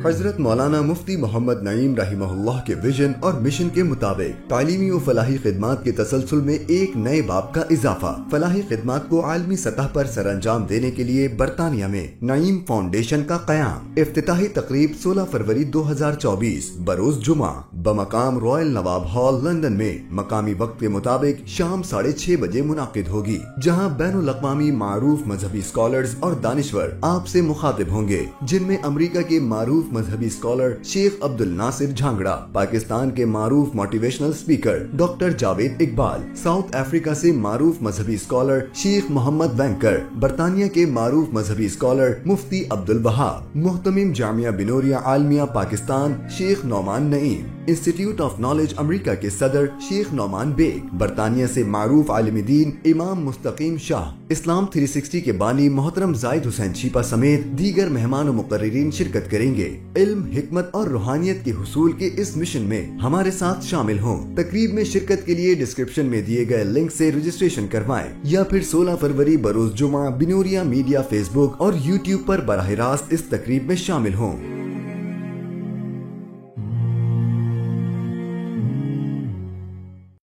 حضرت مولانا مفتی محمد نعیم رحمہ کے ویژن اور مشن کے مطابق تعلیمی و فلاحی خدمات کے تسلسل میں ایک نئے باب کا اضافہ، فلاحی خدمات کو عالمی سطح پر سر انجام دینے کے لیے برطانیہ میں نعیم فاؤنڈیشن کا قیام۔ افتتاحی تقریب 16 فروری 2024 بروز جمعہ بمقام رائل نواب ہال لندن میں مقامی وقت کے مطابق شام 6:30 بجے منعقد ہوگی، جہاں بین الاقوامی معروف مذہبی اسکالرز اور دانشور آپ سے مخاطب ہوں گے، جن میں امریکہ کے معروف مذہبی اسکالر شیخ عبد الناصر جھانگڑا، پاکستان کے معروف motivational speaker doctor Javed Iqbal, South Africa سے معروف مذہبی اسکالر شیخ محمد وینکر، برطانیہ کے معروف مذہبی scholar Mufti Abdul al-Wahhab, محتمم Jamia بنوریہ عالمیہ Pakistan Sheikh Noman Naeem, institute of knowledge امریکہ کے صدر شیخ نعمان بیگ، برطانیہ سے معروف عالم دین امام مستقیم شاہ، اسلام 360 کے بانی محترم زاہد حسین شیپا سمیت دیگر مہمان و مقررین شرکت کریں گے۔ علم، حکمت اور روحانیت کے حصول کے اس مشن میں ہمارے ساتھ شامل ہوں۔ تقریب میں شرکت کے لیے ڈسکرپشن میں دیے گئے لنک سے رجسٹریشن کروائیں یا پھر 16 فروری بروز جمعہ بنوریا میڈیا فیس بک اور یوٹیوب پر براہ راست اس تقریب میں شامل ہوں۔